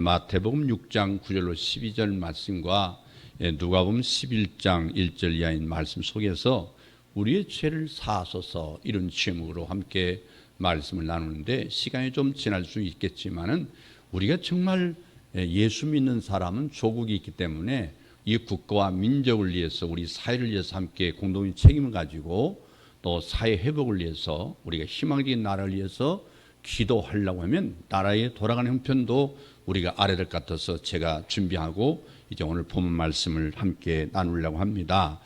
마태복음 6장 9절로 12절 말씀과 누가복음 11장 1절 이하인 말씀 속에서 우리의 죄를 사하소서 이런 제목으로 함께 말씀을 나누는데, 시간이 좀 지날 수 있겠지만은 우리가 정말 예수 믿는 사람은 조국이 있기 때문에 이 국가와 민족을 위해서, 우리 사회를 위해서 함께 공동의 책임을 가지고 또 사회 회복을 위해서, 우리가 희망적인 나라를 위해서 기도하려고 하면 나라의 돌아가는 형편도 우리가 알아야 될 것 같아서 제가 준비하고 이제 오늘 본문 말씀을 함께 나누려고 합니다.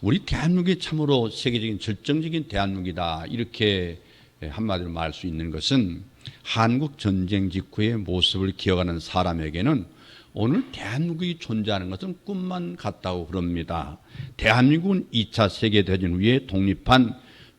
우리 대한민국이 참으로 세계적인 절정적인 대한민국이다, 이렇게 한마디로 말할 수 있는 것은 한국 전쟁 직후의 모습을 기억하는 사람에게는 오늘 대한민국이 존재하는 것은 꿈만 같다고 그럽니다. 대한민국은 2차 세계대전 후에 독립한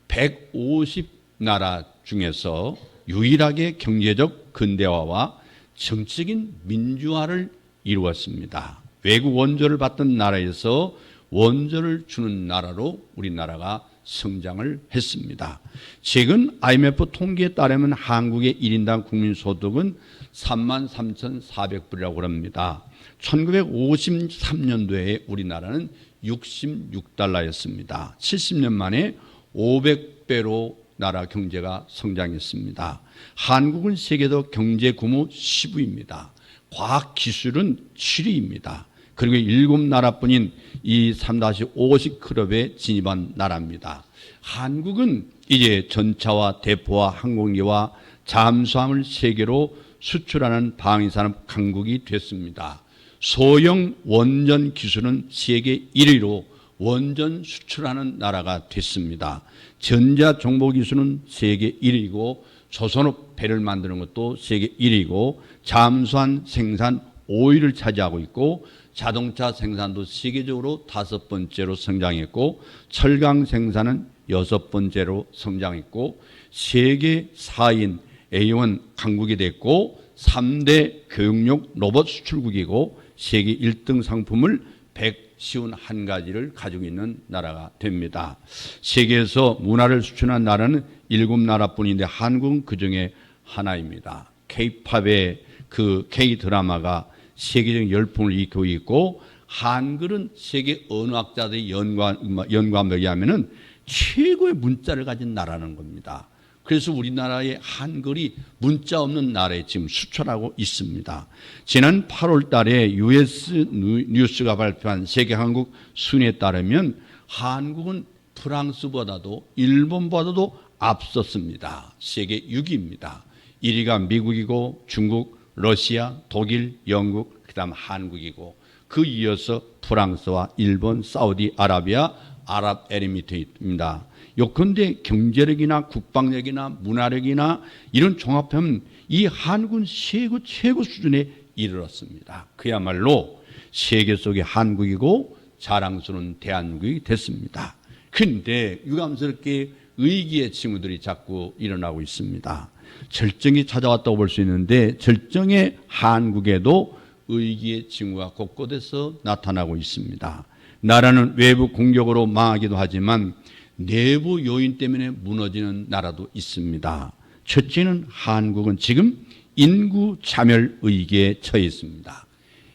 150나라 중에서 유일하게 경제적 근대화와 정치적인 민주화를 이루었습니다. 외국 원조를 받던 나라에서 원조를 주는 나라로 우리나라가 성장을 했습니다. 최근 IMF 통계에 따르면 한국의 1인당 국민소득은 33,400불이라고 합니다. 1953년도에 우리나라는 66달러였습니다. 70년 만에 500배로 나라 경제가 성장했습니다. 한국은 세계도 경제 규모 10위입니다. 과학 기술은 7위입니다. 그리고 7나라뿐인 이 3-50 클럽에 진입한 나라입니다. 한국은 이제 전차와 대포와 항공기와 잠수함을 세계로 수출하는 방위산업 강국이 됐습니다. 소형 원전 기술은 세계 1위로 원전 수출하는 나라가 됐습니다. 전자정보기술은 세계 1위고 조선업 배를 만드는 것도 세계 1위고 잠수함 생산 5위를 차지하고 있고 자동차 생산도 세계적으로 5번째로 성장했고 철강 생산은 6번째로 성장했고 세계 4인 A1 강국이 됐고 3대 교육용 로봇 수출국이고 세계 1등 상품을 151가지를 가지고 있는 나라가 됩니다. 세계에서 문화를 수출하는 나라는 7나라뿐인데 한국은 그 중에 하나입니다. K-팝의 그 K-드라마가 세계적인 열풍을 일으키고 있고, 한글은 세계 언어학자들의 연구함에 의하면 최고의 문자를 가진 나라는 겁니다. 그래서 우리나라의 한글이 문자 없는 나라에 지금 수출하고 있습니다. 지난 8월 달에 US 뉴스가 발표한 세계 한국 순위에 따르면 한국은 프랑스보다도 일본보다도 앞섰습니다. 세계 6위입니다. 1위가 미국이고 중국, 러시아, 독일, 영국, 그 다음 한국이고 그 이어서 프랑스와 일본, 사우디아라비아, 아랍에미리트입니다. 요컨대 경제력이나 국방력이나 문화력이나 이런 종합하면 이 한국은 최고 수준에 이르렀습니다. 그야말로 세계 속의 한국이고 자랑스러운 대한민국이 됐습니다. 그런데 유감스럽게 위기의 징후들이 자꾸 일어나고 있습니다. 절정이 찾아왔다고 볼 수 있는데 절정의 한국에도 위기의 징후가 곳곳에서 나타나고 있습니다. 나라는 외부 공격으로 망하기도 하지만 내부 요인 때문에 무너지는 나라도 있습니다. 첫째는 한국은 지금 인구 자멸 위기에 처해 있습니다.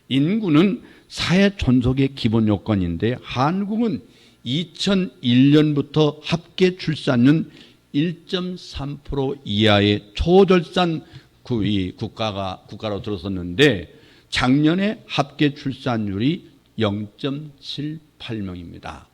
인구는 사회 존속의 기본 요건인데 한국은 2001년부터 합계 출산율 1.3% 이하의 초절산 국가로 들어섰는데 작년에 합계 출산율이 0.78명입니다.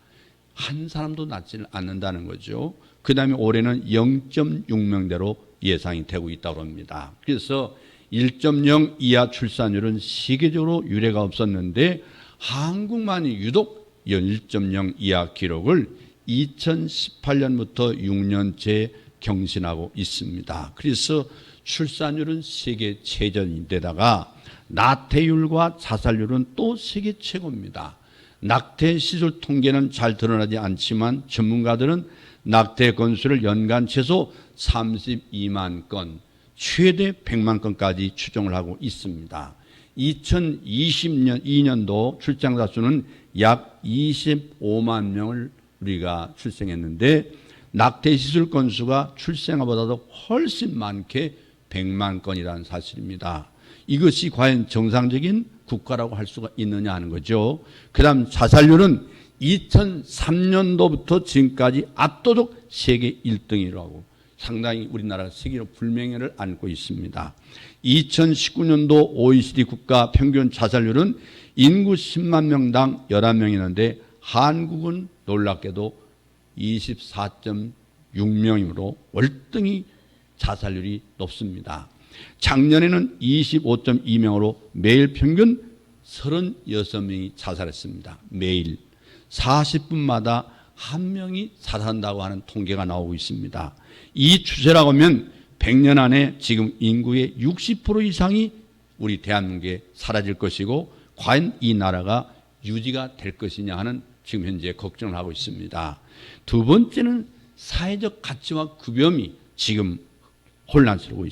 한 사람도 낳지는 않는다는 거죠. 그 다음에 올해는 0.6명대로 예상이 되고 있다고 합니다. 그래서 1.0 이하 출산율은 세계적으로 유례가 없었는데 한국만이 유독 1.0 이하 기록을 2018년부터 6년째 경신하고 있습니다. 그래서 출산율은 세계 최전인데다가 나태율과 자살률은 또 세계 최고입니다. 낙태 시술 통계는 잘 드러나지 않지만 전문가들은 낙태 건수를 연간 최소 32만 건, 최대 100만 건까지 추정을 하고 있습니다. 2022년도 출생자 수는 약 25만 명을 우리가 출생했는데 낙태 시술 건수가 출생아보다도 훨씬 많게 100만 건이라는 사실입니다. 이것이 과연 정상적인 국가라고 할 수가 있느냐 하는 거죠. 그 다음 자살률은 2003년도부터 지금까지 압도적 세계 1등이라고 상당히 우리나라가 세계로 불명예를 안고 있습니다. 2019년도 OECD 국가 평균 자살률은 인구 10만 명당 11명이었는데 한국은 놀랍게도 24.6명이므로 월등히 자살률이 높습니다. 작년에는 25.2명으로 매일 평균 36명이 자살했습니다. 매일 40분마다 한 명이 자살한다고 하는 통계가 나오고 있습니다. 이 추세라고 하면 100년 안에 지금 인구의 60% 이상이 우리 대한민국에 사라질 것이고 과연 이 나라가 유지가 될 것이냐 하는 지금 현재 걱정을 하고 있습니다. 두 번째는 사회적 가치와 구별이 지금 혼란스러워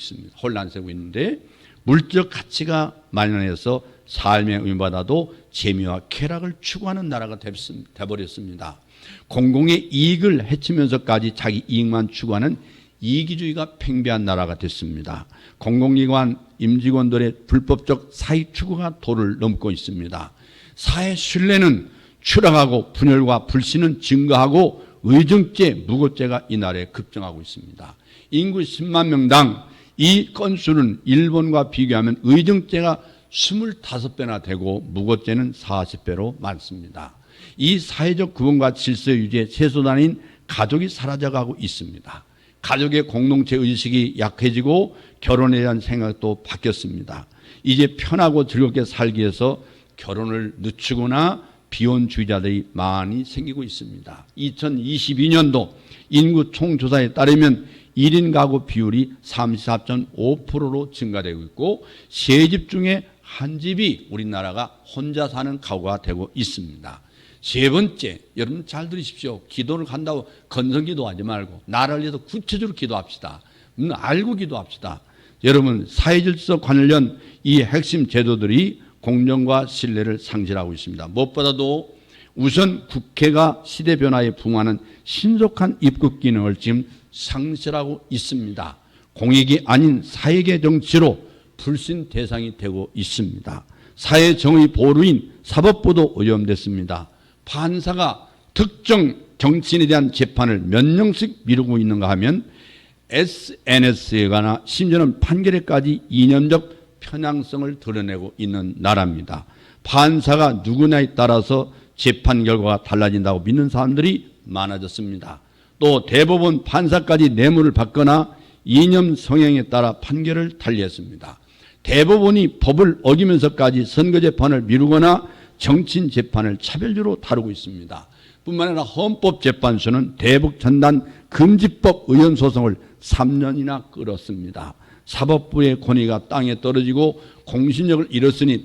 있는데 물적 가치가 만연해서 삶의 의미보다도 재미와 쾌락을 추구하는 나라가 돼버렸습니다. 공공의 이익을 해치면서까지 자기 이익만 추구하는 이기주의가 팽배한 나라가 됐습니다. 공공기관 임직원들의 불법적 사익 추구가 도를 넘고 있습니다. 사회 신뢰는 추락하고 분열과 불신은 증가하고 의정죄, 무고죄가 이 나라에 급증하고 있습니다. 인구 10만 명당 이 건수는 일본과 비교하면 의정죄가 25배나 되고 무고죄는 40배로 많습니다. 이 사회적 구분과 질서 유지의 최소단인 가족이 사라져가고 있습니다. 가족의 공동체 의식이 약해지고 결혼에 대한 생각도 바뀌었습니다. 이제 편하고 즐겁게 살기 위해서 결혼을 늦추거나 비혼주의자들이 많이 생기고 있습니다. 2022년도 인구 총조사에 따르면 1인 가구 비율이 34.5%로 증가되고 있고 세 집 중에 한 집이 우리나라가 혼자 사는 가구가 되고 있습니다. 세 번째, 여러분 잘 들으십시오. 기도를 한다고 건성기도하지 말고 나라를 위해서 구체적으로 기도합시다. 알고 기도합시다. 여러분 사회질서 관련 이 핵심 제도들이 공정과 신뢰를 상실하고 있습니다. 무엇보다도 우선 국회가 시대 변화에 부응하는 신속한 입국 기능을 지금 상실하고 있습니다. 공익이 아닌 사회계 정치로 불신 대상이 되고 있습니다. 사회정의 보루인 사법부도 오염됐습니다. 판사가 특정 정치인에 대한 재판을 몇 년씩 미루고 있는가 하면 SNS에 관한 심지어는 판결에까지 이념적 편향성을 드러내고 있는 나라입니다. 판사가 누구냐에 따라서 재판 결과가 달라진다고 믿는 사람들이 많아졌습니다. 또 대법원 판사까지 뇌물을 받거나 이념 성향에 따라 판결을 달리했습니다. 대법원이 법을 어기면서까지 선거재판을 미루거나 정치인 재판을 차별적으로 다루고 있습니다. 뿐만 아니라 헌법재판소는 대북전단 금지법 의원소송을 3년이나 끌었습니다. 사법부의 권위가 땅에 떨어지고 공신력을 잃었으니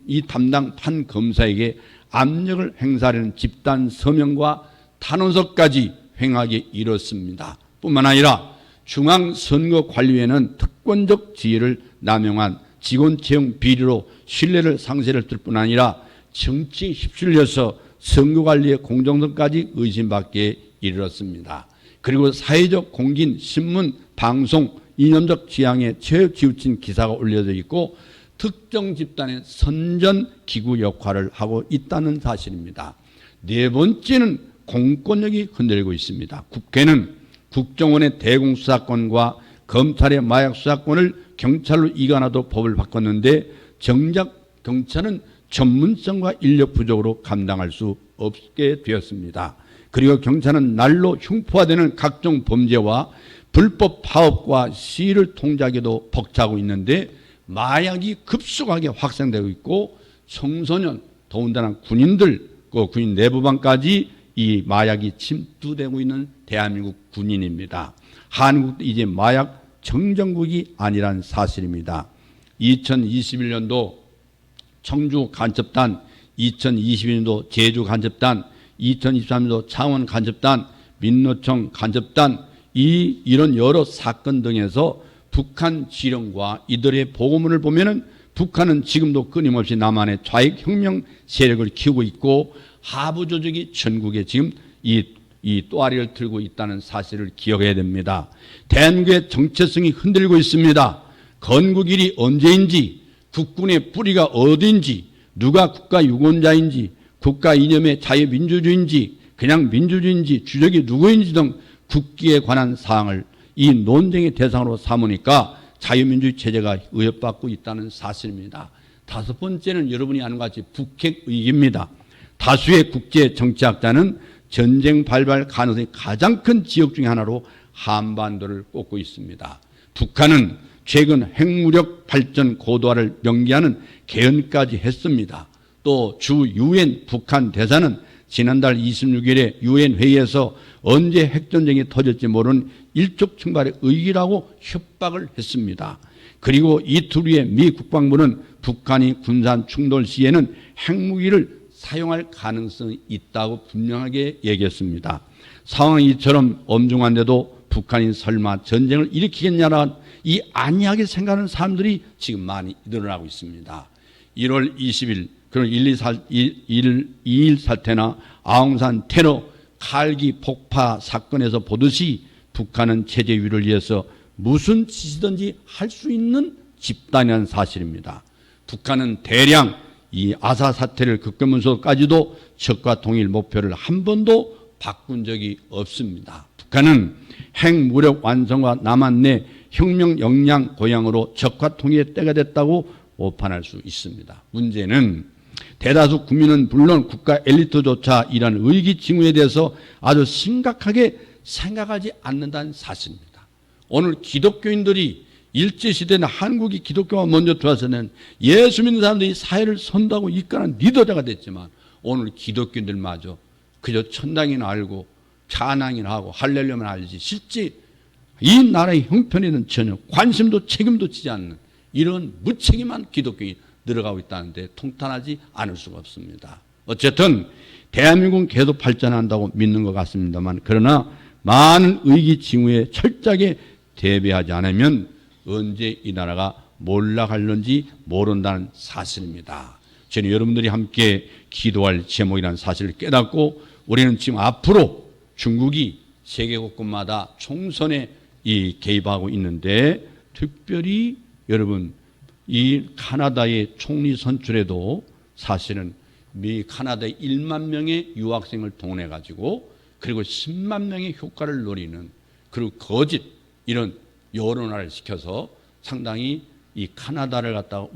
이 담당 판검사에게 압력을 행사하려는 집단 서명과 탄원서까지 횡하게 이뤘습니다. 뿐만 아니라 중앙선거관리위원회는 특권적 지위를 남용한 직원 채용 비리로 신뢰를 상실했을 뿐 아니라 정치에 휩쓸려서 선거관리의 공정성까지 의심받게 이르렀습니다. 그리고 사회적 공긴, 신문, 방송, 이념적 지향에 치우친 기사가 올려져 있고 특정 집단의 선전기구 역할을 하고 있다는 사실입니다. 네 번째는 공권력이 흔들리고 있습니다. 국회는 국정원의 대공수사권과 검찰의 마약수사권을 경찰로 이관하도록 법을 바꿨는데 정작 경찰은 전문성과 인력 부족으로 감당할 수 없게 되었습니다. 그리고 경찰은 날로 흉포화되는 각종 범죄와 불법 파업과 시위를 통제하기도 벅차고 있는데 마약이 급속하게 확산되고 있고 청소년, 더군다나 군인들, 군인 내부반까지 이 마약이 침투되고 있는 대한민국 군인입니다. 한국도 이제 마약 정전국이 아니란 사실입니다. 2021년도 청주 간첩단, 2022년도 제주 간첩단, 2023년도 창원 간첩단, 민노총 간첩단 이런 여러 사건 등에서 북한 지령과 이들의 보고문을 보면은 북한은 지금도 끊임없이 남한의 좌익혁명 세력을 키우고 있고 하부 조직이 전국에 지금 이 또아리를 들고 있다는 사실을 기억해야 됩니다. 대한민국의 정체성이 흔들리고 있습니다. 건국일이 언제인지 국군의 뿌리가 어딘지, 누가 국가 유권자인지, 국가 이념의 자유민주주의인지 그냥 민주주의인지 주적이 누구인지 등 국기에 관한 사항을 이 논쟁의 대상으로 삼으니까 자유민주주의 체제가 위협받고 있다는 사실입니다. 다섯 번째는 여러분이 아는 것 같이 북핵위기입니다. 다수의 국제정치학자는 전쟁 발발 가능성이 가장 큰 지역 중에 하나로 한반도를 꼽고 있습니다. 북한은 최근 핵무력 발전 고도화를 명기하는 개헌까지 했습니다. 또 주 유엔 북한 대사는 지난달 26일에 유엔 회의에서 언제 핵전쟁이 터질지 모르는 일촉즉발의 의기라고 협박을 했습니다. 그리고 이틀 후에 미 국방부는 북한이 군산 충돌 시에는 핵무기를 사용할 가능성이 있다고 분명하게 얘기했습니다. 상황이 이처럼 엄중한데도 북한이 설마 전쟁을 일으키겠냐라는 이 안이하게 생각하는 사람들이 지금 많이 늘어나고 있습니다. 1월 20일 그런 2.1 사태나 아웅산 테러 칼기 폭파 사건에서 보듯이 북한은 체제 위를 위해서 무슨 짓이든지 할 수 있는 집단이라는 사실입니다. 북한은 대량 이 아사 사태를 겪으면서까지도 적과 통일 목표를 한 번도 바꾼 적이 없습니다. 북한은 핵무력 완성과 남한 내 혁명 역량 고향으로 적과 통일의 때가 됐다고 오판할 수 있습니다. 문제는 대다수 국민은 물론 국가 엘리트조차 이런 의기징후에 대해서 아주 심각하게 생각하지 않는다는 사실입니다. 오늘 기독교인들이 일제시대는 한국이 기독교가 먼저 들어와서는 예수 믿는 사람들이 사회를 선도하고 이끄는 리더자가 됐지만 오늘 기독교인들마저 그저 천당이나 알고 찬양이나 하고 할렐루야만 알지 실제 이 나라의 형편에는 전혀 관심도 책임도 지지 않는 이런 무책임한 기독교인이 늘어가고 있다는데 통탄하지 않을 수가 없습니다. 어쨌든 대한민국은 계속 발전한다고 믿는 것 같습니다만 그러나 많은 의기징후에 철저하게 대비하지 않으면 언제 이 나라가 몰락할는지 모른다는 사실입니다. 저는 여러분들이 함께 기도할 제목이라는 사실을 깨닫고 우리는 지금 앞으로 중국이 세계 곳곳마다 총선에 개입하고 있는데 특별히 여러분 이 카나다의 총리 선출에도 사실은 미 카나다의 1만 명의 유학생을 동원해 가지고 그리고 10만 명의 효과를 노리는 그리고 거짓 이런 여론화를 시켜서 상당히 이 카나다를 갖다가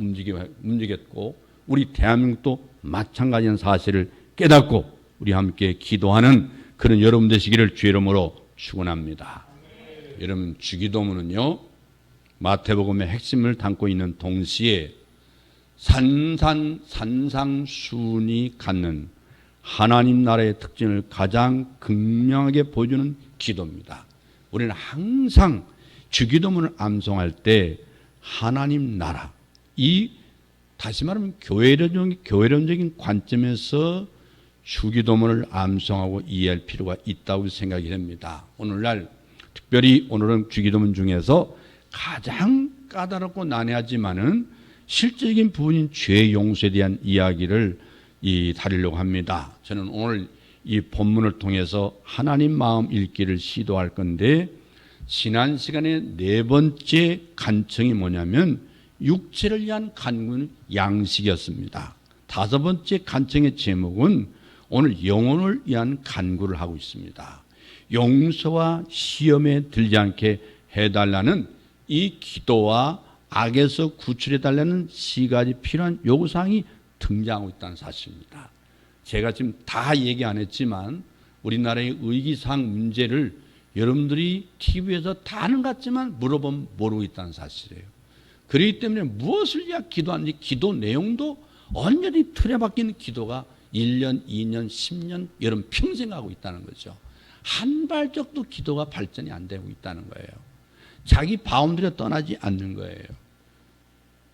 움직였고 우리 대한민국도 마찬가지인 사실을 깨닫고 우리 함께 기도하는 그런 여러분 되시기를 주의 이름으로 축원합니다. 여러분 주기도문은요 마태복음의 핵심을 담고 있는 동시에 산상순이 갖는 하나님 나라의 특징을 가장 극명하게 보여주는 기도입니다. 우리는 항상 주기도문을 암송할 때 하나님 나라 이 다시 말하면 교회론적인 관점에서 주기도문을 암송하고 이해할 필요가 있다고 생각이 됩니다. 오늘날 특별히 오늘은 주기도문 중에서 가장 까다롭고 난해하지만은 실질적인 부분인 죄 용서에 대한 이야기를 다루려고 합니다. 저는 오늘 이 본문을 통해서 하나님 마음 읽기를 시도할 건데 지난 시간에 네 번째 간청이 뭐냐면 육체를 위한 간구는 양식이었습니다. 다섯 번째 간청의 제목은 오늘 영혼을 위한 간구를 하고 있습니다. 용서와 시험에 들지 않게 해달라는 이 기도와 악에서 구출해달라는 세 가지 필요한 요구사항이 등장하고 있다는 사실입니다. 제가 지금 다 얘기 안 했지만 우리나라의 의기사항 문제를 여러분들이 TV에서 다 아는 것 같지만 물어보면 모르고 있다는 사실이에요. 그렇기 때문에 무엇을 위해 기도하는지 기도 내용도 완전히 틀에 박힌 기도가 1년, 2년, 10년, 여러분 평생 하고 있다는 거죠. 한 발짝도 기도가 발전이 안 되고 있다는 거예요. 자기 바운드리에 떠나지 않는 거예요.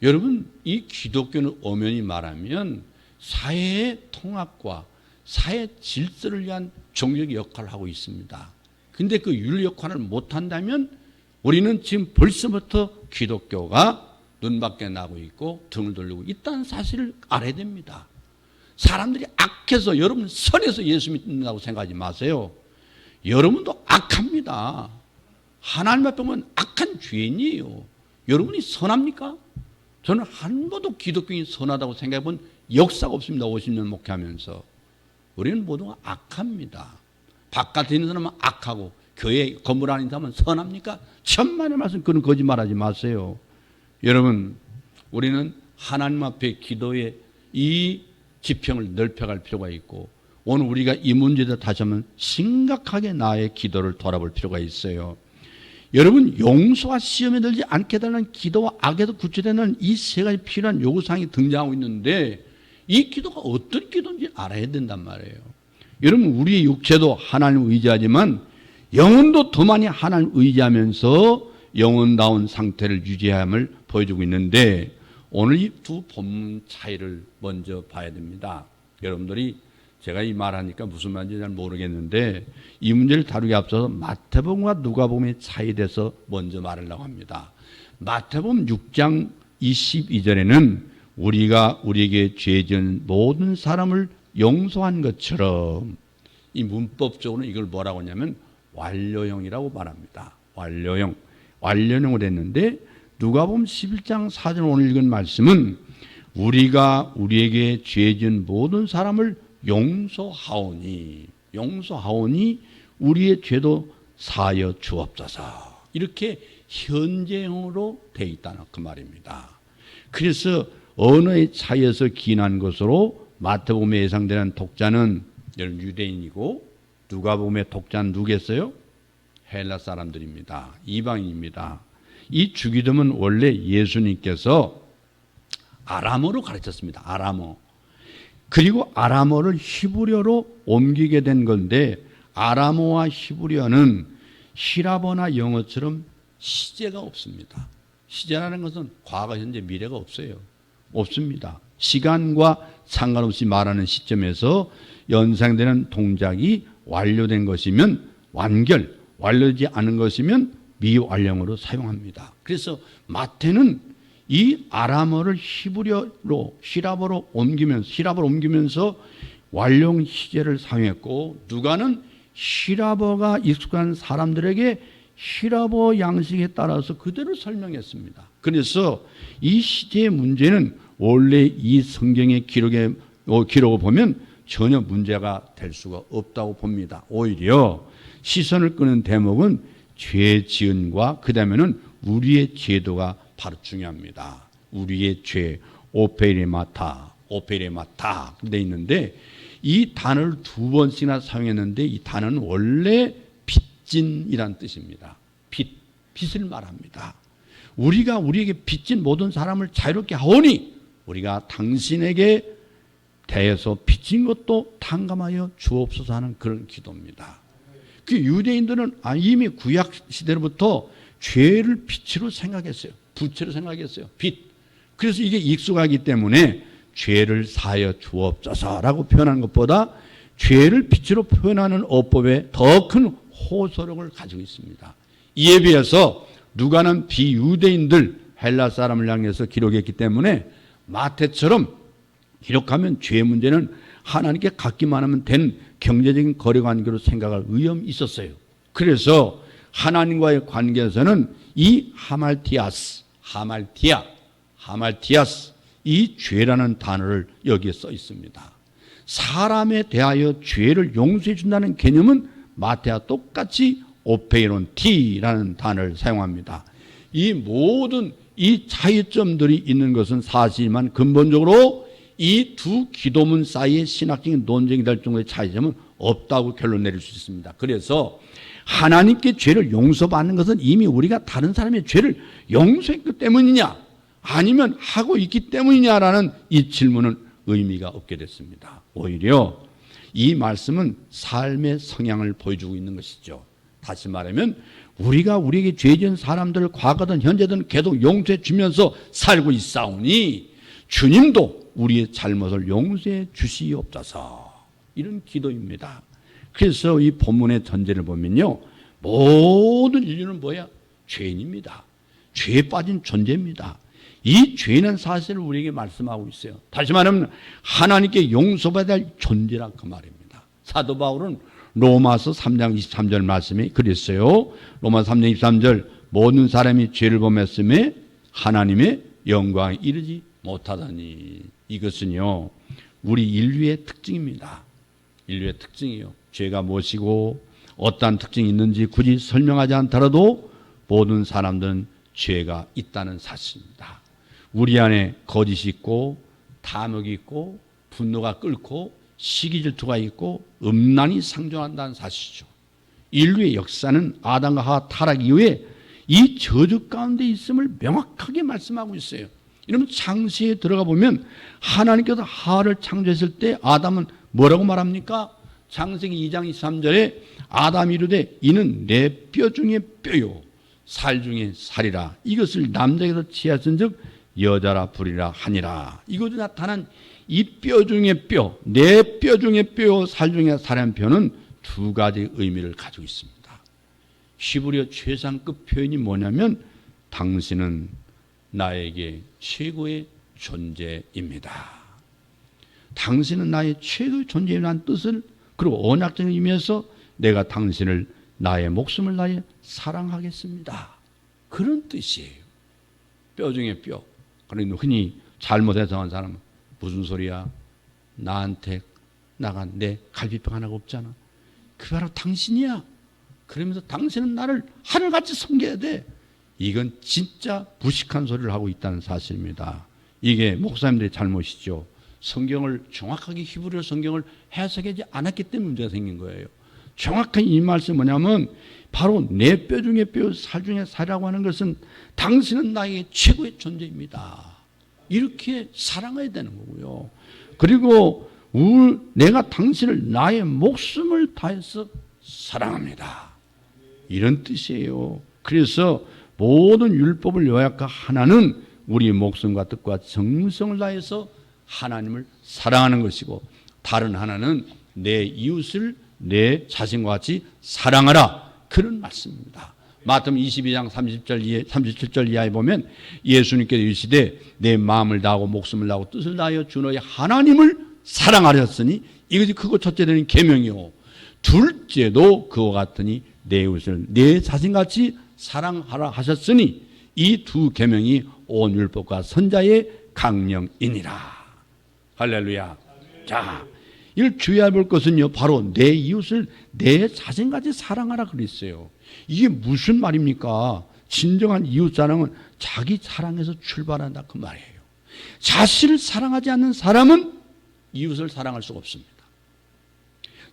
여러분 이 기독교는 엄연히 말하면 사회의 통합과 사회 질서를 위한 종교적 역할을 하고 있습니다. 근데 그 윤리 역할을 못한다면 우리는 지금 벌써부터 기독교가 눈밖에 나고 있고 등을 돌리고 있다는 사실을 알아야 됩니다. 사람들이 악해서 여러분 선해서 예수 믿는다고 생각하지 마세요. 여러분도 악합니다. 하나님 앞에 보면 악한 죄인이에요. 여러분이 선합니까? 저는 한 번도 기독교인이 선하다고 생각해 본 역사가 없습니다. 50년 목회하면서. 우리는 모두가 악합니다. 바깥에 있는 사람은 악하고 교회 건물 안에 있는 사람은 선합니까? 천만의 말씀, 그런 거짓말하지 마세요. 여러분, 우리는 하나님 앞에 기도의 이 지평을 넓혀갈 필요가 있고, 오늘 우리가 이 문제에 대해 다시 한번 심각하게 나의 기도를 돌아볼 필요가 있어요. 여러분, 용서와 시험에 들지 않게 해달라는 기도와 악에도 구체되는 이 세 가지 필요한 요구사항이 등장하고 있는데, 이 기도가 어떤 기도인지 알아야 된단 말이에요. 여러분, 우리의 육체도 하나님을 의지하지만 영혼도 더 많이 하나님을 의지하면서 영혼다운 상태를 유지함을 보여주고 있는데, 오늘 이 두 본문 차이를 먼저 봐야 됩니다. 여러분들이 제가 이 말하니까 무슨 말인지 잘 모르겠는데, 이 문제를 다루기 앞서서 마태복음과 누가복음의 차이에 대해서 먼저 말하려고 합니다. 마태복음 6장 22절에는 우리가 우리에게 죄 지은 모든 사람을 용서한 것처럼, 이 문법적으로는 이걸 뭐라고 하냐면 완료형이라고 말합니다. 완료형으로 했는데, 누가복음 11장 4절 오늘 읽은 말씀은 우리가 우리에게 죄 지은 모든 사람을 용서하오니 우리의 죄도 사하여 주옵소서. 이렇게 현재형으로 되어 있다는 그 말입니다. 그래서 언어의 차이에서 기인한 것으로 마태복음에 예상되는 독자는 유대인이고, 누가복음의 독자는 누구겠어요? 헬라 사람들입니다. 이방인입니다. 이 주기도문 원래 예수님께서 아람어로 가르쳤습니다. 아람어. 그리고 아람어를 히브리어로 옮기게 된 건데, 아람어와 히브리어는 히라버나 영어처럼 시제가 없습니다. 시제라는 것은 과거, 현재, 미래가 없습니다. 시간과 상관없이 말하는 시점에서 연상되는 동작이 완료된 것이면 완료되지 않은 것이면 미완료형으로 사용합니다. 그래서 마태는 이 아람어를 히라버로 옮기면서 완료형 시제를 사용했고, 누가는 히라버가 익숙한 사람들에게 히라버 양식에 따라서 그대로 설명했습니다. 그래서 이 시제의 문제는 원래 이 성경의 기록을 보면 전혀 문제가 될 수가 없다고 봅니다. 오히려 시선을 끄는 대목은 죄 지은과 그 다음에는 우리의 제도가 바로 중요합니다. 우리의 죄, 오페레마타 돼 있는데, 이 단어를 두 번씩이나 사용했는데, 이 단어는 원래 빚진이란 뜻입니다. 빚을 말합니다. 우리가 우리에게 빚진 모든 사람을 자유롭게 하오니 우리가 당신에게 대해서 빚진 것도 탕감하여 주옵소서 하는 그런 기도입니다. 그 유대인들은 이미 구약 시대로부터 죄를 빚으로 생각했어요. 부채로 생각했어요. 빚. 그래서 이게 익숙하기 때문에 죄를 사하여 주옵소서라고 표현하는 것보다 죄를 빚으로 표현하는 어법에 더 큰 호소력을 가지고 있습니다. 이에 비해서 누가는 비유대인들, 헬라 사람을 향해서 기록했기 때문에 마태처럼 기록하면 죄 문제는 하나님께 갖기만 하면 된 경제적인 거래관계로 생각할 위험이 있었어요. 그래서 하나님과의 관계에서는 이 하말티아스, 이 죄라는 단어를 여기에 써 있습니다. 사람에 대하여 죄를 용서해 준다는 개념은 마태와 똑같이 오페이론티라는 단어를 사용합니다. 이 모든 이 차이점들이 있는 것은 사실이지만 근본적으로 이 두 기도문 사이에 신학적인 논쟁이 될 정도의 차이점은 없다고 결론 내릴 수 있습니다. 그래서 하나님께 죄를 용서받는 것은 이미 우리가 다른 사람의 죄를 용서했기 때문이냐, 아니면 하고 있기 때문이냐라는 이 질문은 의미가 없게 됐습니다. 오히려 이 말씀은 삶의 성향을 보여주고 있는 것이죠. 다시 말하면 우리가 우리에게 죄 지은 사람들을 과거든 현재든 계속 용서해 주면서 살고 있사오니 주님도 우리의 잘못을 용서해 주시옵소서. 이런 기도입니다. 그래서 이 본문의 전제를 보면요, 모든 인류는 뭐야? 죄인입니다. 죄에 빠진 존재입니다. 이 죄는 사실을 우리에게 말씀하고 있어요. 다시 말하면 하나님께 용서받아야 할 존재란 그 말입니다. 사도 바울은 로마서 3장 23절 말씀에 그랬어요. 로마서 3장 23절 모든 사람이 죄를 범했음에 하나님의 영광에 이르지 못하다니. 이것은요 우리 인류의 특징입니다. 인류의 특징이요. 죄가 무엇이고 어떠한 특징이 있는지 굳이 설명하지 않더라도 모든 사람들은 죄가 있다는 사실입니다. 우리 안에 거짓이 있고 탐욕이 있고 분노가 끓고 시기 질투가 있고 음란이 상존한다는 사실이죠. 인류의 역사는 아담과 하와 타락 이후에 이 저주 가운데 있음을 명확하게 말씀하고 있어요. 이러면 창세에 들어가 보면 하나님께서 하와를 창조했을 때 아담은 뭐라고 말합니까? 창세기 2장 23절에 아담이 이르되 이는 내 뼈 중에 뼈요 살 중에 살이라. 이것을 남자에게서 취하신즉 여자라 부리라 하니라. 이것으로 나타난 이 뼈 중에 뼈, 내 뼈 중에 뼈요 살 중에 살이라는 표현은 두 가지 의미를 가지고 있습니다. 히브리어 최상급 표현이 뭐냐면 당신은 나에게 최고의 존재입니다. 당신은 나의 최고의 존재라는 뜻을, 그리고 언약적인 의미에서 내가 당신을 나의 목숨을 다해 사랑하겠습니다. 그런 뜻이에요. 뼈 중에 뼈. 그러니 흔히 잘못 해석한 사람은 무슨 소리야? 나한테 나간 내 갈비뼈 하나가 없잖아. 그 바로 당신이야. 그러면서 당신은 나를 하늘같이 섬겨야 돼. 이건 진짜 무식한 소리를 하고 있다는 사실입니다. 이게 목사님들의 잘못이죠. 성경을 정확하게 히브리어 성경을 해석하지 않았기 때문에 문제가 생긴 거예요. 정확한 이 말씀이 뭐냐면 바로 내 뼈 중에 뼈, 살 중에 살이라고 하는 것은 당신은 나에게 최고의 존재입니다. 이렇게 사랑해야 되는 거고요. 그리고 내가 당신을 나의 목숨을 다해서 사랑합니다. 이런 뜻이에요. 그래서 모든 율법을 요약한 하나는 우리 목숨과 뜻과 정성을 다해서 하나님을 사랑하는 것이고, 다른 하나는 내 이웃을 내 자신과 같이 사랑하라. 그런 말씀입니다. 마태복음 22장 37절 이하에 보면 예수님께서 이르시되 내 마음을 다하고 목숨을 다하고 뜻을 다하여 주 너의 하나님을 사랑하셨으니 이것이 크고 첫째 되는 계명이요 둘째도 그와 같으니 내 이웃을 내 자신같이 사랑하라 하셨으니 이 두 계명이 온 율법과 선자의 강령이니라. 할렐루야. 자, 이걸 주의해야 볼 것은요, 바로 내 이웃을 내 자신같이 사랑하라 그랬어요. 이게 무슨 말입니까? 진정한 이웃 사랑은 자기 사랑에서 출발한다 그 말이에요. 자신을 사랑하지 않는 사람은 이웃을 사랑할 수가 없습니다.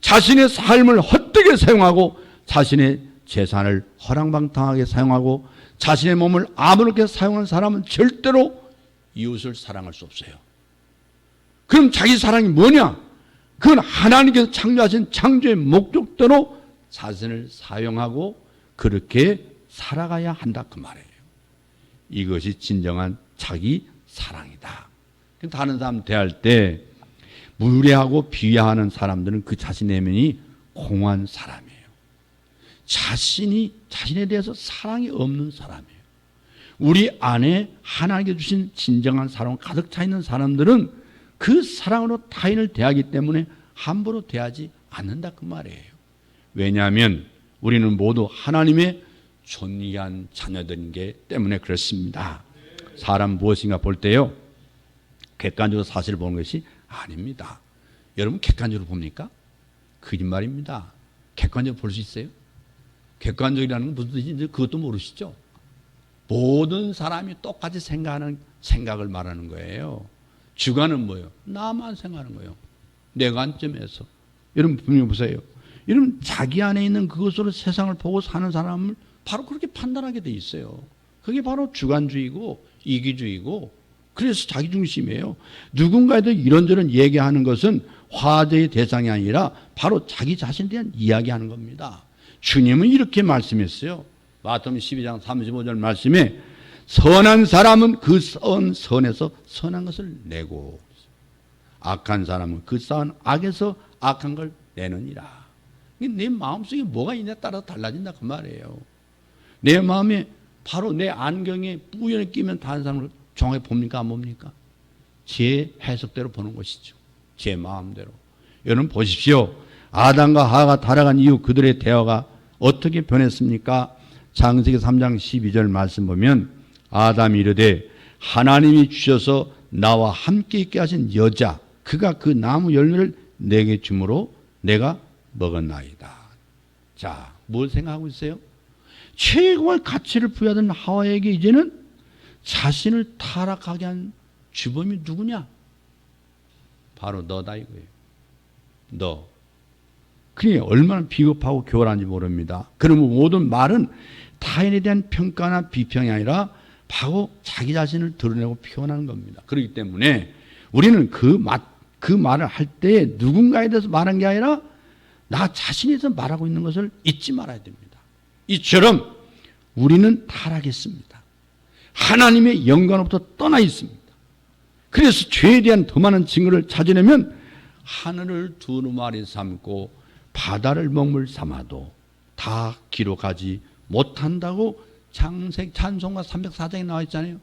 자신의 삶을 헛되게 사용하고 자신의 재산을 허랑방탕하게 사용하고 자신의 몸을 아무렇게 사용한 사람은 절대로 이웃을 사랑할 수 없어요. 그럼 자기 사랑이 뭐냐? 그건 하나님께서 창조하신 창조의 목적대로 자신을 사용하고 그렇게 살아가야 한다 그 말이에요. 이것이 진정한 자기 사랑이다. 다른 사람 대할 때 무례하고 비하하는 사람들은 그 자신의 내면이 공허한 사람이에요. 자신에 대해서 사랑이 없는 사람이에요. 우리 안에 하나님께 주신 진정한 사랑 가득 차 있는 사람들은 그 사랑으로 타인을 대하기 때문에 함부로 대하지 않는다 그 말이에요. 왜냐하면 우리는 모두 하나님의 존귀한 자녀들인 때문에 그렇습니다. 사람 무엇인가 볼 때요, 객관적으로 사실을 보는 것이 아닙니다. 여러분 객관적으로 봅니까? 거짓말입니다. 객관적으로 볼 수 있어요? 객관적이라는 건 무슨 뜻인지 그것도 모르시죠? 모든 사람이 똑같이 생각하는 생각을 말하는 거예요. 주관은 뭐예요? 나만 생각하는 거예요. 내 관점에서. 여러분 분명히 보세요. 여러분 자기 안에 있는 그것으로 세상을 보고 사는 사람을 바로 그렇게 판단하게 돼 있어요. 그게 바로 주관주의고 이기주의고, 그래서 자기중심이에요. 누군가에도 이런저런 얘기하는 것은 화제의 대상이 아니라 바로 자기 자신에 대한 이야기하는 겁니다. 주님은 이렇게 말씀했어요. 마태복음 12장 35절 말씀에 선한 사람은 그 선에서 선한 것을 내고 악한 사람은 그 쌓은 악에서 악한 걸 내느니라. 내 마음속에 뭐가 있냐에 따라 달라진다 그 말이에요. 내 마음에 바로 내 안경에 뿌연히 끼면 다른 사람을 정확히 봅니까 안 봅니까? 제 해석대로 보는 것이죠. 제 마음대로. 여러분 보십시오. 아담과 하와가 타락한 이후 그들의 대화가 어떻게 변했습니까? 창세기 3장 12절 말씀 보면 아담이 이르되 하나님이 주셔서 나와 함께 있게 하신 여자, 그가 그 나무 열매를 내게 주므로 내가 먹었나이다. 자, 뭘 생각하고 있어요? 최고의 가치를 부여하던 하와에게 이제는 자신을 타락하게 한 주범이 누구냐? 바로 너다 이거예요. 너. 그게 얼마나 비겁하고 교활한지 모릅니다. 그러면 모든 말은 타인에 대한 평가나 비평이 아니라 바로 자기 자신을 드러내고 표현하는 겁니다. 그렇기 때문에 우리는 그 말을 할 때 누군가에 대해서 말한 게 아니라 나 자신에 대해서 말하고 있는 것을 잊지 말아야 됩니다. 이처럼 우리는 타락했습니다. 하나님의 영광으로부터 떠나 있습니다. 그래서 죄에 대한 더 많은 증거를 찾으려면 하늘을 두루마리 삼고 바다를 먹물 삼아도 다 기록하지 못한다고 찬송가 304장에 나와 있잖아요.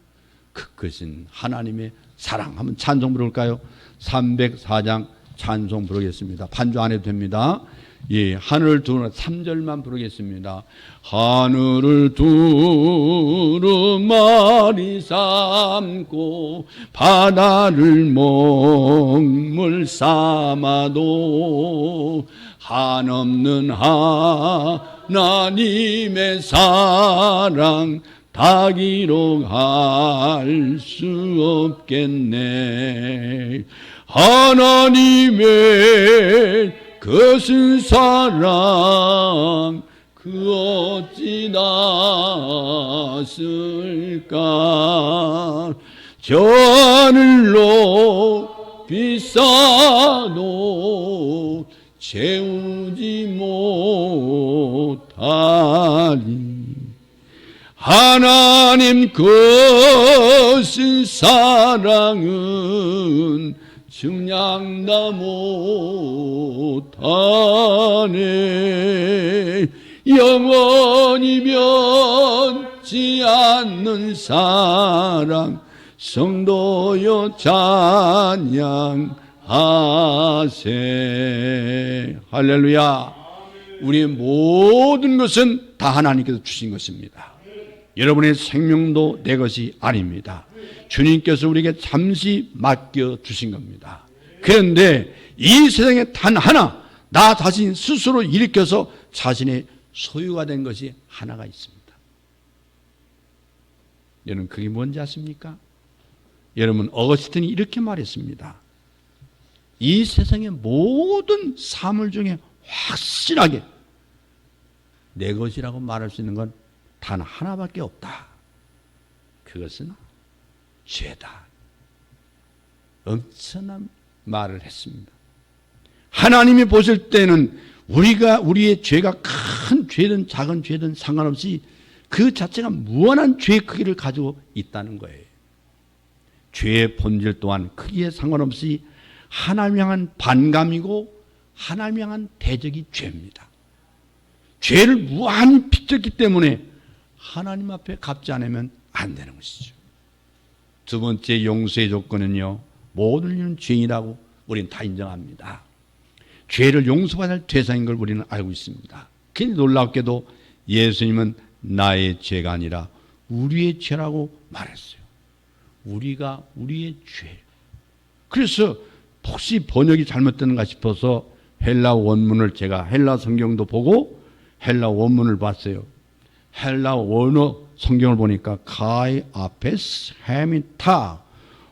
그것은 하나님의 사랑. 한번 찬송 부를까요? 304장 찬송 부르겠습니다. 반주 안 해도 됩니다. 예, 하늘을 두루 3절만 부르겠습니다. 하늘을 두루마리 삼고 바다를 먹물 삼아도 한없는 하나님의 사랑 다 기록할 수 없겠네. 하나님의 그 사랑 그 어찌 낫을까. 저 하늘로 비싸도 채우지 못하리. 하나님 그 사랑은 증량다 못하네. 영원히 변치 않는 사랑 성도여 찬양하세. 할렐루야. 우리의 모든 것은 다 하나님께서 주신 것입니다. 여러분의 생명도 내 것이 아닙니다. 주님께서 우리에게 잠시 맡겨주신 겁니다. 그런데 이 세상에 단 하나, 나 자신 스스로 일으켜서 자신의 소유가 된 것이 하나가 있습니다. 여러분 그게 뭔지 아십니까? 여러분 어거스틴이 이렇게 말했습니다. 이 세상의 모든 사물 중에 확실하게 내 것이라고 말할 수 있는 건 단 하나밖에 없다. 그것은 죄다. 엄청난 말을 했습니다. 하나님이 보실 때는 우리의 죄가 큰 죄든 작은 죄든 상관없이 그 자체가 무한한 죄의 크기를 가지고 있다는 거예요. 죄의 본질 또한 크기에 상관없이 하나님 향한 반감이고 하나님 향한 대적이 죄입니다. 죄를 무한히 빚졌기 때문에 하나님 앞에 갚지 않으면 안 되는 것이죠. 두 번째 용서의 조건은요, 모든 이는 죄인이라고 우리는 다 인정합니다. 죄를 용서받을 대상인 걸 우리는 알고 있습니다. 그런데 놀랍게도 예수님은 나의 죄가 아니라 우리의 죄라고 말했어요. 우리가 우리의 죄. 그래서 혹시 번역이 잘못됐는가 싶어서 헬라 원문을 제가 헬라 성경도 보고 헬라 원문을 봤어요. 헬라 원어 성경을 보니까 카이 아페스 헤미타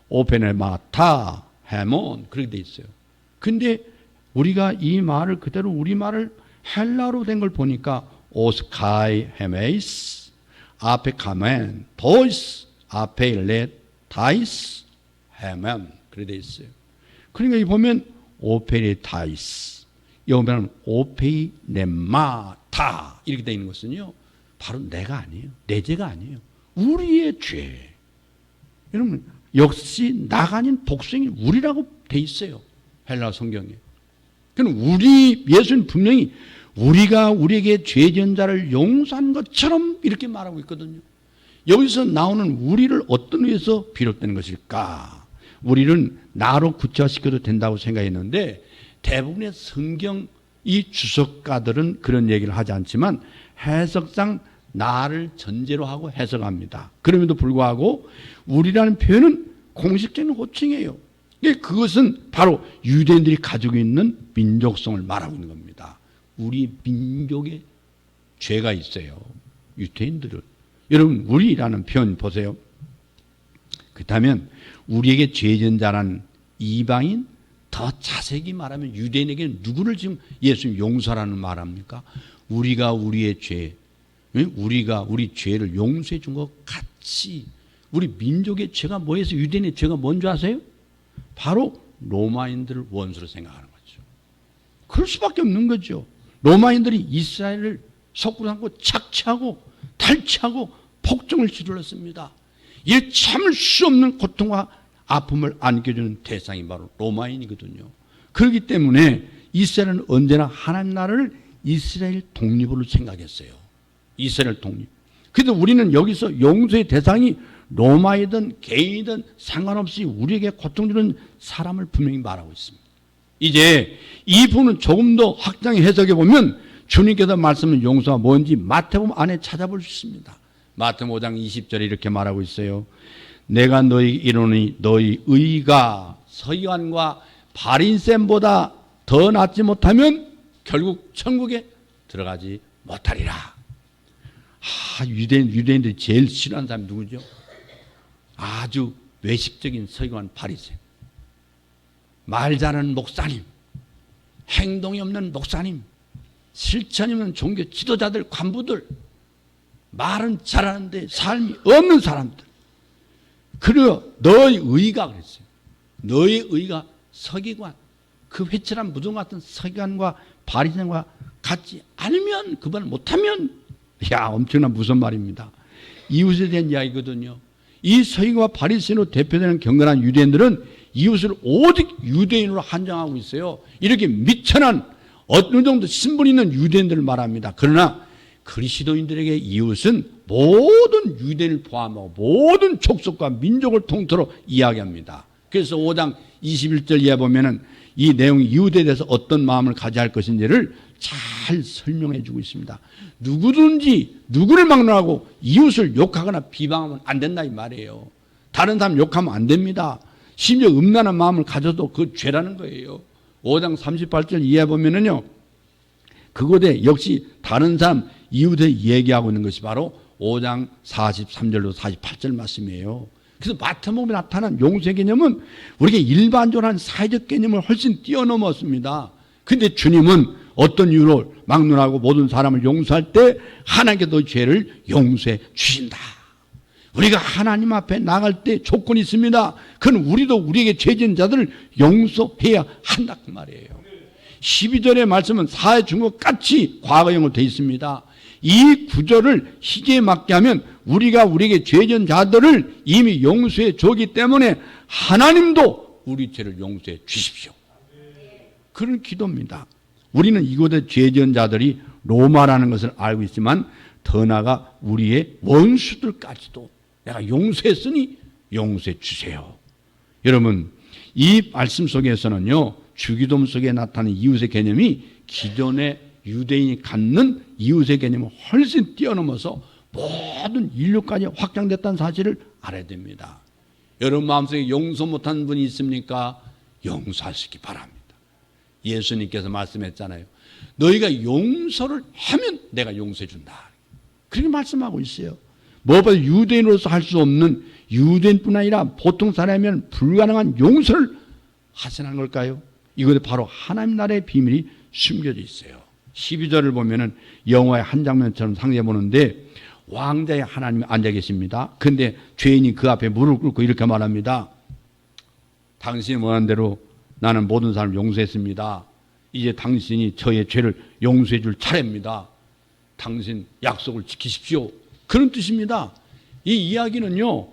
오페네마타 헤몬 그렇게 돼 있어요. 근데 우리가 이 말을 그대로 우리말을 헬라로 된 걸 보니까 오스카이 헤메이스 아페 카멘 도이스 아페 레 타이스 헤멘 그렇게 돼 있어요. 그러니까 이 보면 오페리타이스 여기 보면 오페이네마타 이렇게 돼 있는 것은요 바로 내가 아니에요. 내 죄가 아니에요. 우리의 죄. 여러분 역시 나가 아닌 복수행이 우리라고 돼 있어요. 헬라 성경에. 그럼 예수는 분명히 우리가 우리에게 죄 지은 자를 용서한 것처럼 이렇게 말하고 있거든요. 여기서 나오는 우리를 어떤 의미에서 비롯되는 것일까? 우리는 나로 구체화시켜도 된다고 생각했는데 대부분의 성경 이 주석가들은 그런 얘기를 하지 않지만 해석상 나를 전제로 하고 해석합니다. 그럼에도 불구하고 우리라는 표현은 공식적인 호칭이에요. 그것은 바로 유대인들이 가지고 있는 민족성을 말하고 있는 겁니다. 우리 민족에 죄가 있어요. 유대인들은. 여러분 우리라는 표현 보세요. 그렇다면 우리에게 죄진 자라는 이방인, 더 자세히 말하면 유대인에게는 누구를 지금 예수님 용서라는 말합니까? 우리가 우리의 죄, 우리가 우리 죄를 용서해 준 것 같이 우리 민족의 죄가 뭐해서 유대인의 죄가 뭔지 아세요? 바로 로마인들을 원수로 생각하는 거죠. 그럴 수밖에 없는 거죠. 로마인들이 이스라엘을 석구로 삼고 착취하고 탈취하고 폭정을 저질렀습니다. 이 참을 수 없는 고통과 아픔을 안겨주는 대상이 바로 로마인이거든요. 그렇기 때문에 이스라엘은 언제나 하나님 나라를 이스라엘 독립으로 생각했어요. 이스라엘 독립. 그래서 우리는 여기서 용서의 대상이 로마이든 개인이든 상관없이 우리에게 고통 주는 사람을 분명히 말하고 있습니다. 이제 이 부분은 조금 더 확장해 해석해 보면 주님께서 말씀하신 용서가 뭔지 마태복음 안에 찾아볼 수 있습니다. 마태복음 5장 20절에 이렇게 말하고 있어요. 내가 너희에게 이르노니 너희 의가 서기관과 바리새인보다 더 낫지 못하면 결국 천국에 들어가지 못하리라. 유대인들이 제일 싫어하는 사람이 누구죠? 아주 외식적인 서기관 바리새인, 말 잘하는 목사님, 행동이 없는 목사님, 실천이 없는 종교 지도자들, 관부들, 말은 잘하는데 삶이 없는 사람들. 그리고 너의 의가 그랬어요. 너의 의가 서기관, 그 회칠한 무덤 같은 서기관과 바리새인과 같지 않으면, 그걸 못하면, 엄청난 무슨 말입니다. 이웃에 대한 이야기거든요. 이 서기관과 바리새인으로 대표되는 경건한 유대인들은 이웃을 오직 유대인으로 한정하고 있어요. 이렇게 미천한 어느 정도 신분 있는 유대인들을 말합니다. 그러나 그리스도인들에게 이웃은 모든 유대인을 포함하고 모든 족속과 민족을 통틀어 이야기합니다. 그래서 5장 21절 이하에 보면은 이 내용이 이웃에 대해서 어떤 마음을 가져야 할 것인지를 잘 설명해 주고 있습니다. 누구든지 누구를 막론하고 이웃을 욕하거나 비방하면 안 된다 이 말이에요. 다른 사람 욕하면 안 됩니다. 심지어 음란한 마음을 가져도 그 죄라는 거예요. 5장 38절 이하에 보면은요, 그곳에 역시 다른 사람 이웃에 얘기하고 있는 것이 바로 5장 43절로 48절 말씀이에요. 그래서 마태복음에 나타난 용서의 개념은 우리가 일반적으로 한 사회적 개념을 훨씬 뛰어넘었습니다. 그런데 주님은 어떤 이유로 막론하고 모든 사람을 용서할 때 하나님께서 죄를 용서해 주신다. 우리가 하나님 앞에 나갈 때 조건이 있습니다. 그건 우리도 우리에게 죄진 자들을 용서해야 한다 그 말이에요. 12절의 말씀은 사회 준 것 같이 과거형으로 되어 있습니다. 이 구절을 시제에 맞게 하면 우리가 우리에게 죄진 자들을 이미 용서해 주기 때문에 하나님도 우리 죄를 용서해 주십시오. 그런 기도입니다. 우리는 이곳에 죄진 자들이 로마라는 것을 알고 있지만 더 나아가 우리의 원수들까지도 내가 용서했으니 용서해 주세요. 여러분, 이 말씀 속에서는요, 주기도문 속에 나타나는 이웃의 개념이 기존의 유대인이 갖는 이웃의 개념을 훨씬 뛰어넘어서 모든 인류까지 확장됐다는 사실을 알아야 됩니다. 여러분 마음속에 용서 못한 분이 있습니까? 용서하시기 바랍니다. 예수님께서 말씀했잖아요. 너희가 용서를 하면 내가 용서해 준다. 그렇게 말씀하고 있어요. 무엇보다 유대인으로서 할 수 없는, 유대인뿐 아니라 보통 사람이면 불가능한 용서를 하시는 걸까요? 이것이 바로 하나님 나라의 비밀이 숨겨져 있어요. 12절을 보면은 영화의 한 장면처럼 상상해 보는데 왕자의 하나님이 앉아 계십니다. 그런데 죄인이 그 앞에 무릎을 꿇고 이렇게 말합니다. 당신이 원하는 대로 나는 모든 사람을 용서했습니다. 이제 당신이 저의 죄를 용서해 줄 차례입니다. 당신 약속을 지키십시오. 그런 뜻입니다. 이 이야기는요,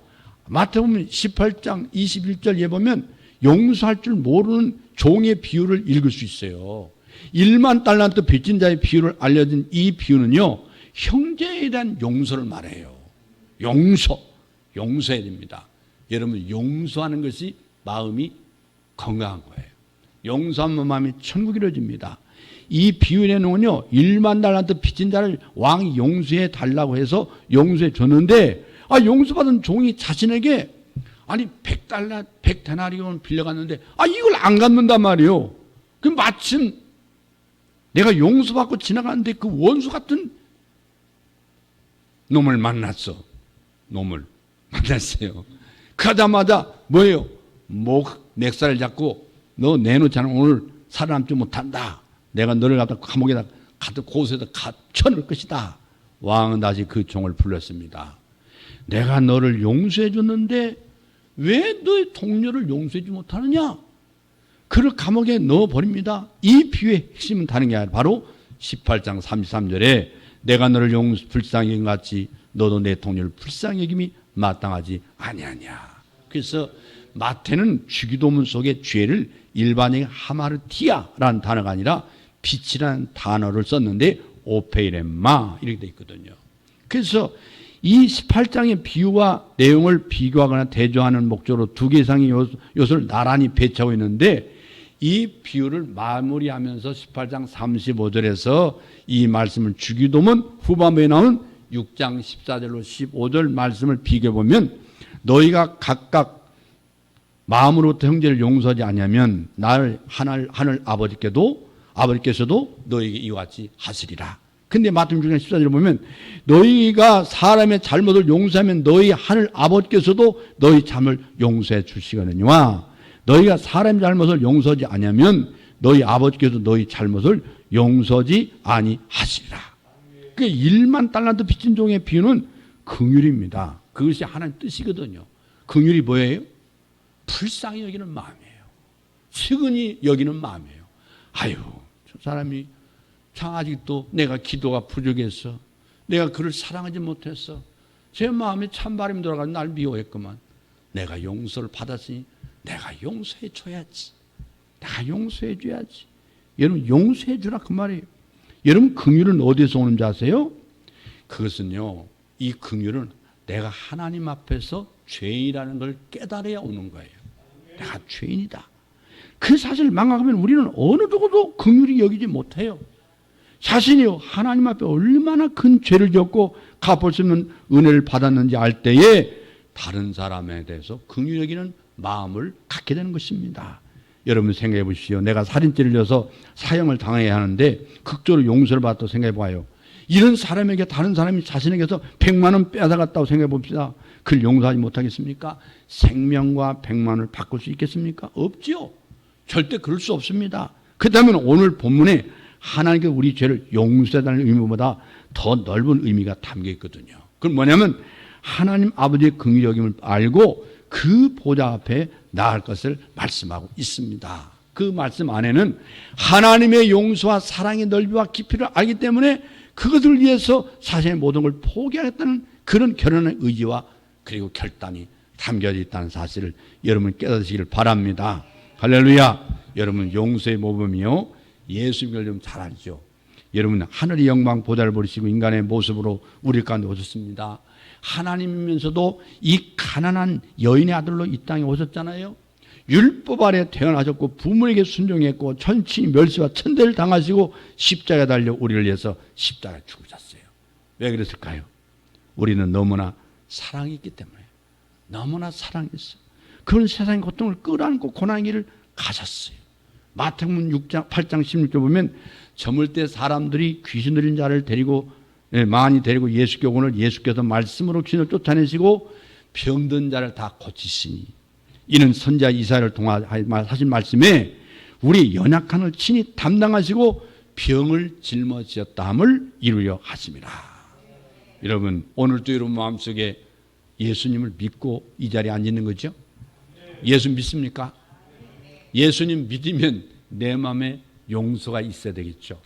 마태복음 18장 21절에 보면 용서할 줄 모르는 종의 비유를 읽을 수 있어요. 1만 달란트 빚진 자의 비유를 알려진 이 비유는요, 형제에 대한 용서를 말해요. 용서해야 됩니다. 여러분, 용서하는 것이 마음이 건강한 거예요. 용서하면 마음이 천국이 이루어집니다. 이 비유 내용은요, 1만 달란트 빚진 자를 왕이 용서해 달라고 해서 용서해 줬는데, 용서받은 종이 자신에게, 100데나리온을 빌려갔는데, 이걸 안 갚는단 말이에요. 그럼 마침 내가 용서받고 지나가는데 그 원수 같은 놈을 만났어. 놈을 만났어요. 가자마자 뭐예요? 넥살을 잡고 너 내놓지 않으면 오늘 살아남지 못한다. 내가 너를 갖다 감옥에다 고소해서 쳐넣을 것이다. 왕은 다시 그 종을 불렀습니다. 내가 너를 용서해 줬는데 왜 너의 동료를 용서해 주지 못하느냐? 그를 감옥에 넣어버립니다. 이 비유의 핵심은 다른 게 아니라 바로 18장 33절에 내가 너를 불쌍히 여긴 같이 너도 내 동료를 불쌍히 여김이 마땅하지 아니하냐. 그래서 마태는 주기도문 속에 죄를 일반적인 하마르티아라는 단어가 아니라 빛이라는 단어를 썼는데 오페이렘마 이렇게 돼 있거든요. 그래서 이 18장의 비유와 내용을 비교하거나 대조하는 목적으로 두 개 이상의 요소를 나란히 배치하고 있는데 이 비유를 마무리하면서 18장 35절에서 이 말씀을 주기도문 후반부에 나오는 6장 14절로 15절 말씀을 비교해보면 너희가 각각 마음으로부터 형제를 용서하지 않으면 나를 하늘 아버지께서도 너희에게 이와 같이 하시리라. 근데 마태복음 6장 14절을 보면 너희가 사람의 잘못을 용서하면 너희 하늘 아버지께서도 너희 잘못을 용서해 주시거니와 너희가 사람의 잘못을 용서하지 않으면 너희 아버지께서 너희 잘못을 용서하지 아니하시리라. 그 1만 달란트 빚진 종의 비유는 긍휼입니다. 그것이 하나님 뜻이거든요. 긍휼이 뭐예요? 불쌍히 여기는 마음이에요. 측은히 여기는 마음이에요. 저 사람이 참 아직도 내가 기도가 부족해서 내가 그를 사랑하지 못했어. 제 마음에 찬바람이 돌아가서 날 미워했구만. 내가 용서를 받았으니 내가 용서해 줘야지. 내가 용서해 줘야지. 여러분 용서해 주라 그 말이에요. 여러분 긍휼은 어디서 오는 줄 아세요? 그것은요, 이 긍휼은 내가 하나님 앞에서 죄인이라는 걸 깨달아야 오는 거예요. 내가 죄인이다. 그 사실을 망각하면 우리는 어느 누구도 긍휼히 여기지 못해요. 자신이 하나님 앞에 얼마나 큰 죄를 졌고 갚을 수 없는 은혜를 받았는지 알 때에 다른 사람에 대해서 긍휼히 여기는 마음을 갖게 되는 것입니다. 여러분 생각해 보십시오. 내가 살인죄를 져서 사형을 당해야 하는데 극적으로 용서를 받았다고 생각해 봐요. 이런 사람에게 다른 사람이 자신에게서 100만 원 빼앗아갔다고 생각해 봅시다. 그를 용서하지 못하겠습니까? 생명과 100만 원을 바꿀 수 있겠습니까? 없지요. 절대 그럴 수 없습니다. 그렇다면 오늘 본문에 하나님께 우리 죄를 용서해달라는 의미보다 더 넓은 의미가 담겨 있거든요. 그건 뭐냐면 하나님 아버지의 긍휼히 여김을 알고 그 보좌 앞에 나갈 것을 말씀하고 있습니다. 그 말씀 안에는 하나님의 용서와 사랑의 넓이와 깊이를 알기 때문에 그것을 위해서 자신의 모든 걸 포기하겠다는 그런 결연한 의지와 그리고 결단이 담겨져 있다는 사실을 여러분 깨닫으시기를 바랍니다. 할렐루야. 여러분 용서의 모범이요 예수님을 좀 잘 알죠. 여러분 하늘의 영광 보좌를 버리시고 인간의 모습으로 우리 가운데 오셨습니다. 하나님이면서도 이 가난한 여인의 아들로 이 땅에 오셨잖아요. 율법 아래 태어나셨고 부모에게 순종했고 천치 멸시와 천대를 당하시고 십자가에 달려 우리를 위해서 십자가에 죽으셨어요. 왜 그랬을까요? 우리는 너무나 사랑했기 때문에. 너무나 사랑했어요. 그런 세상의 고통을 끌어안고 고난의 길을 가셨어요. 마태복음 6장 8장 16절 보면 저물 때 사람들이 귀신 들린 자를 데리고 많이 데리고 예수께 오늘 예수께서 말씀으로 귀신을 쫓아내시고 병든 자를 다 고치시니 이는 선지자 이사야를 통하여 하신 말씀에 우리 연약함을 친히 담당하시고 병을 짊어지었다함을 이루려 하심이라. 여러분 오늘도 여러분 마음속에 예수님을 믿고 이 자리에 앉아 있는 거죠? 예수 믿습니까? 예수님 믿으면 내 마음에 용서가 있어야 되겠죠.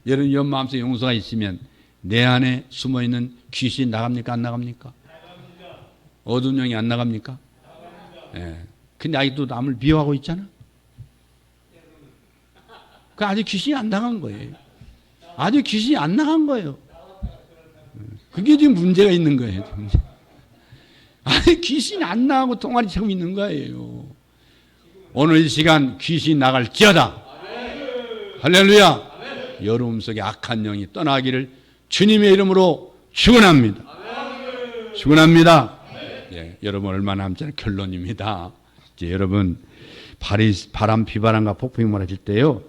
여러분 여 마음속에 용서가 있으면 내 안에 숨어있는 귀신이 나갑니까? 안 나갑니까? 어두운 영이 안 나갑니까? 예. 근데 아직도 남을 미워하고 있잖아. 그 아직 귀신이 안 나간 거예요. 아직 귀신이 안 나간 거예요. 그게 지금 문제가 있는 거예요. 아니 귀신이 안 나가고 동아리 차고 있는 거예요. 오늘 이 시간 귀신이 나갈지어다. 할렐루야. 여러분 속에 악한 영이 떠나기를 주님의 이름으로 축원합니다. 축원합니다. 예, 여러분 얼마 남지 않은 결론입니다. 이제 여러분 바람, 비바람과 폭풍이 몰아칠 때요,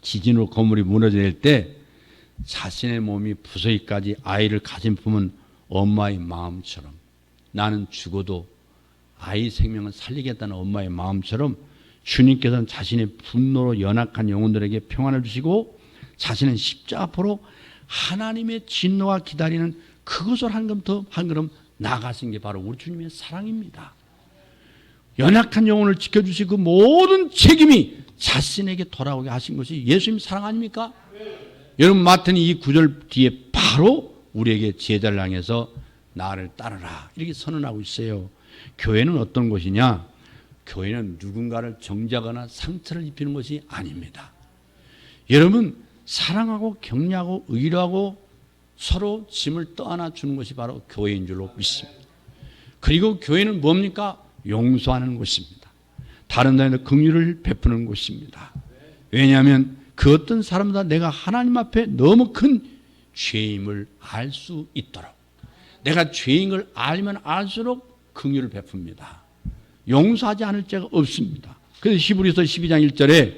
지진으로 건물이 무너질 때 자신의 몸이 부서기까지 아이를 가진 품은 엄마의 마음처럼, 나는 죽어도 아이 생명을 살리겠다는 엄마의 마음처럼 주님께서는 자신의 분노로 연약한 영혼들에게 평안을 주시고 자신은 십자가 앞으로 하나님의 진노가 기다리는 그것을 한 걸음 나아가신 게 바로 우리 주님의 사랑입니다. 연약한 영혼을 지켜주시고 그 모든 책임이 자신에게 돌아오게 하신 것이 예수님 사랑 아닙니까? 여러분, 마태는 이 구절 뒤에 바로 우리에게 제자를 향해서 나를 따르라 이렇게 선언하고 있어요. 교회는 어떤 곳이냐? 교회는 누군가를 정죄하거나 상처를 입히는 것이 아닙니다. 여러분, 사랑하고 격려하고 의료하고 서로 짐을 떠안아 주는 것이 바로 교회인 줄로 믿습니다. 그리고 교회는 뭡니까? 용서하는 곳입니다. 다른 사람에게 긍휼을 베푸는 곳입니다. 왜냐하면 그 어떤 사람보다 내가 하나님 앞에 너무 큰 죄임을 알 수 있도록, 내가 죄인 걸 알면 알수록 긍휼을 베풉니다. 용서하지 않을 자가 없습니다. 그래서 히브리서 12장 1절에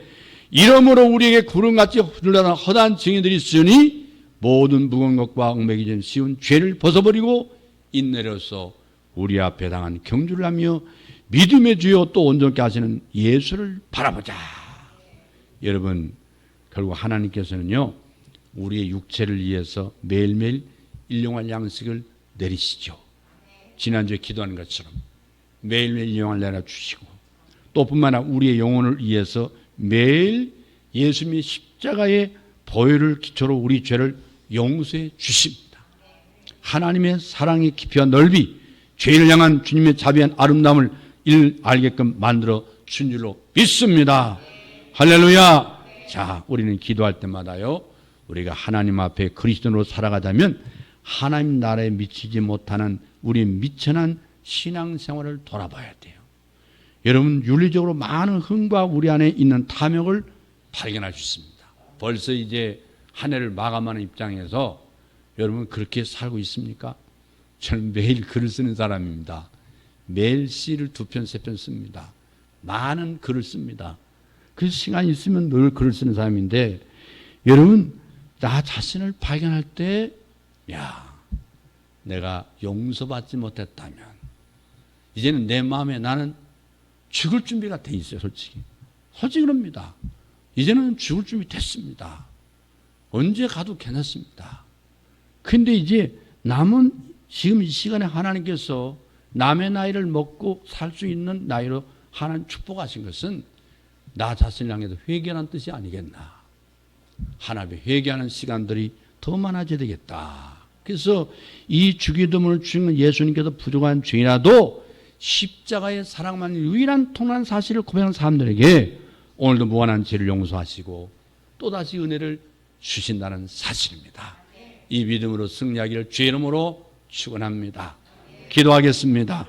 이러므로 우리에게 구름같이 흘러나오는 허다한 증인들이 있으니 모든 무거운 것과 얽매이기 전 쉬운 죄를 벗어버리고 인내로서 우리 앞에 당한 경주를 하며 믿음의 주요 또 온전케 하시는 예수를 바라보자. 여러분, 결국 하나님께서는요, 우리의 육체를 위해서 매일매일 일용할 양식을 내리시죠. 지난주에 기도하는 것처럼 매일매일 일용할 내려주시고, 또 뿐만 아니라 우리의 영혼을 위해서 매일 예수님의 십자가의 보혈을 기초로 우리 죄를 용서해 주십니다. 하나님의 사랑의 깊이와 넓이, 죄를 향한 주님의 자비한 아름다움을 알게끔 만들어 준 줄로 믿습니다. 할렐루야. 자, 우리는 기도할 때마다요, 우리가 하나님 앞에 그리스도로 살아가자면 하나님 나라에 미치지 못하는 우리 미천한 신앙생활을 돌아봐야 돼요. 여러분, 윤리적으로 많은 흥과 우리 안에 있는 탐욕을 발견할 수 있습니다. 벌써 이제 한 해를 마감하는 입장에서 여러분 그렇게 살고 있습니까? 저는 매일 글을 쓰는 사람입니다. 매일 시를 2편, 3편 씁니다. 많은 글을 씁니다. 그래서 시간이 있으면 늘 글을 쓰는 사람인데, 여러분, 나 자신을 발견할 때, 내가 용서받지 못했다면 이제는 내 마음에 나는 죽을 준비가 돼 있어요. 솔직히 그럽니다. 이제는 죽을 준비 됐습니다. 언제 가도 괜찮습니다. 근데 이제 남은 지금 이 시간에 하나님께서 남의 나이를 먹고 살 수 있는 나이로 하나님 축복하신 것은 나 자신을 향해서 회개하는 뜻이 아니겠나. 하나님의 회개하는 시간들이 더 많아져야 되겠다. 그래서 이 주기도문을 주신 예수님께서 부족한 죄이라도 십자가의 사랑만 유일한 통한 사실을 고백하는 사람들에게 오늘도 무한한 죄를 용서하시고 또다시 은혜를 주신다는 사실입니다. 이 믿음으로 승리하기를 주의 이름으로 축원합니다. 기도하겠습니다.